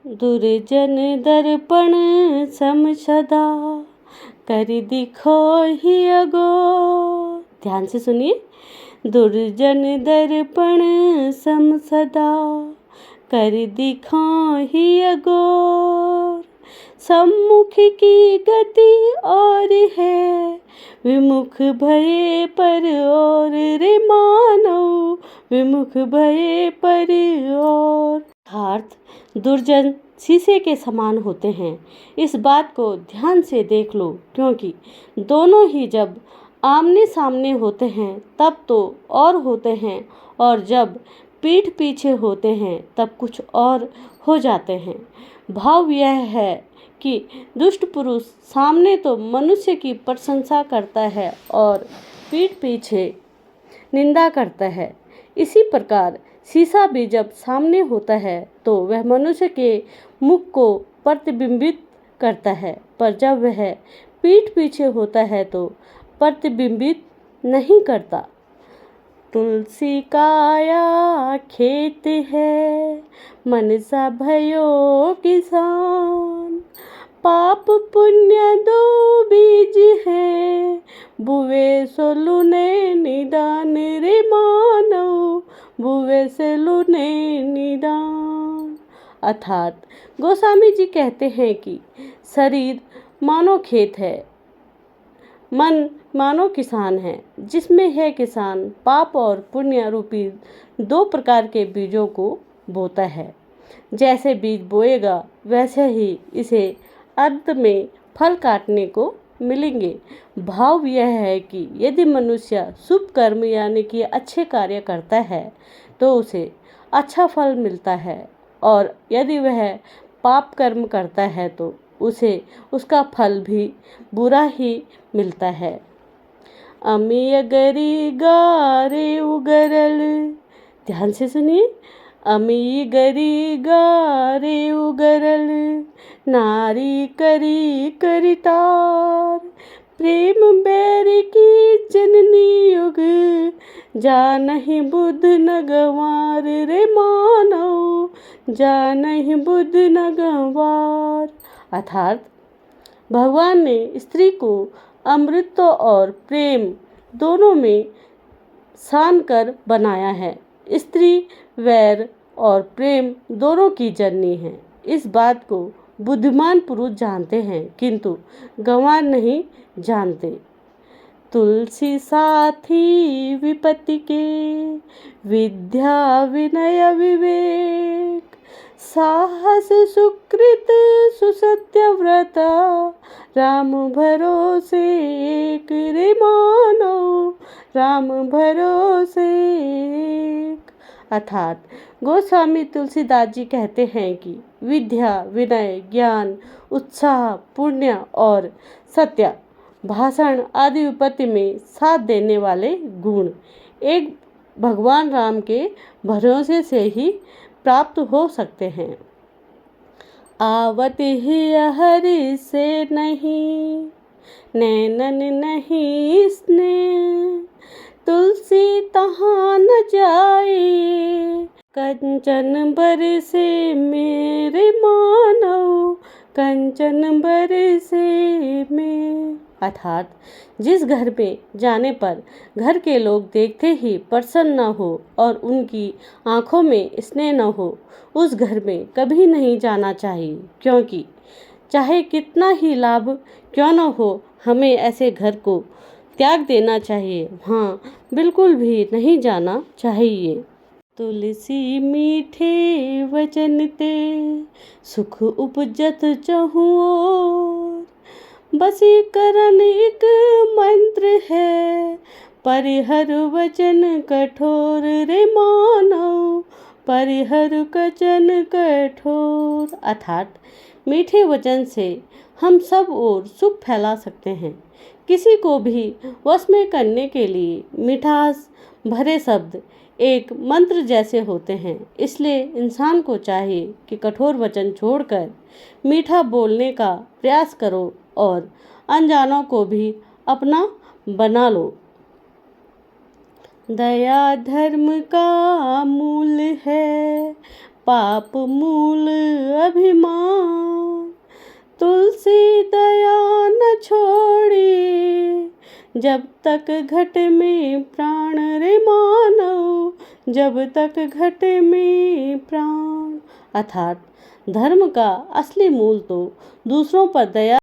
दुर्जन दर्पण सम सदा कर दिखो ही अगोर। ध्यान से सुनिए। दुर्जन दर्पण सम सदा कर दिखो ही अगोर। सम्मुख की गति और है विमुख भये पर और रे मानव विमुख भये पर और। अर्थात दुर्जन शीशे के समान होते हैं। इस बात को ध्यान से देख लो, क्योंकि दोनों ही जब आमने सामने होते हैं तब तो और होते हैं, और जब पीठ पीछे होते हैं तब कुछ और हो जाते हैं। भाव यह है कि दुष्ट पुरुष सामने तो मनुष्य की प्रशंसा करता है और पीठ पीछे निंदा करता है। इसी प्रकार शीशा भी जब सामने होता है तो वह मनुष्य के मुख को प्रतिबिंबित करता है, पर जब वह पीठ पीछे होता है तो प्रतिबिंबित नहीं करता। तुलसी काया खेत है मनसा भयो किसान। पाप पुण्य दो बीज है बुवे सो लुने निदान रे मानव बुवे से लुने निदान। अर्थात गोस्वामी जी कहते हैं कि शरीर मानो खेत है, मन मानो किसान है, जिसमें है किसान पाप और पुण्य रूपी दो प्रकार के बीजों को बोता है। जैसे बीज बोएगा वैसे ही इसे अंत में फल काटने को मिलेंगे। भाव यह है कि यदि मनुष्य शुभ कर्म यानी कि अच्छे कार्य करता है तो उसे अच्छा फल मिलता है, और यदि वह पाप कर्म करता है तो उसे उसका फल भी बुरा ही मिलता है। अमीय गरी गारे उगरल। ध्यान से सुनिए। अमी गरी गारे उगरल नारी करी करितार। प्रेम बैर की जननी युग जानहि बुध न गंवार रे मानव जानहि बुध न गंवार। अर्थात भगवान ने स्त्री को अमृत और प्रेम दोनों में सान कर बनाया है। स्त्री वैर और प्रेम दोनों की जननी है। इस बात को बुद्धिमान पुरुष जानते हैं, किंतु गंवार नहीं जानते। तुलसी साथी विपत्ति के विद्या विनय विवेक। साहस सुकृत सुसत्य व्रता राम भरोसे एक रे मानव राम भरोसे एक। अर्थात गोस्वामी तुलसीदास जी कहते हैं कि विद्या विनय ज्ञान उत्साह पुण्य और सत्य भाषण आदि विपत्ति में साथ देने वाले गुण एक भगवान राम के भरोसे से ही प्राप्त हो सकते हैं। आवत ही हरि से नहीं नैनन नहीं स्नेह। तुलसी तहाँ न जाए कंचन बरसे मेरे मानव कंचन बरसे में। अर्थात जिस घर में जाने पर घर के लोग देखते ही प्रसन्न न हो और उनकी आँखों में स्नेह न हो, उस घर में कभी नहीं जाना चाहिए, क्योंकि चाहे कितना ही लाभ क्यों न हो हमें ऐसे घर को त्याग देना चाहिए, हाँ बिल्कुल भी नहीं जाना चाहिए। तुलसी मीठे वचन ते सुख उपजत चहुँ ओर। बसीकरण एक मंत्र है परिहर वचन कठोर रे मानव परिहर वचन कठोर। अर्थात मीठे वचन से हम सब ओर सुख फैला सकते हैं। किसी को भी वश में करने के लिए मिठास भरे शब्द एक मंत्र जैसे होते हैं। इसलिए इंसान को चाहिए कि कठोर वचन छोड़कर मीठा बोलने का प्रयास करो और अनजानों को भी अपना बना लो। दया धर्म का मूल है पाप मूल अभिमान। तुलसी दया न छोड़ी जब तक घट में प्राण रे मानव, जब तक घट में प्राण। अर्थात धर्म का असली मूल तो दूसरों पर दया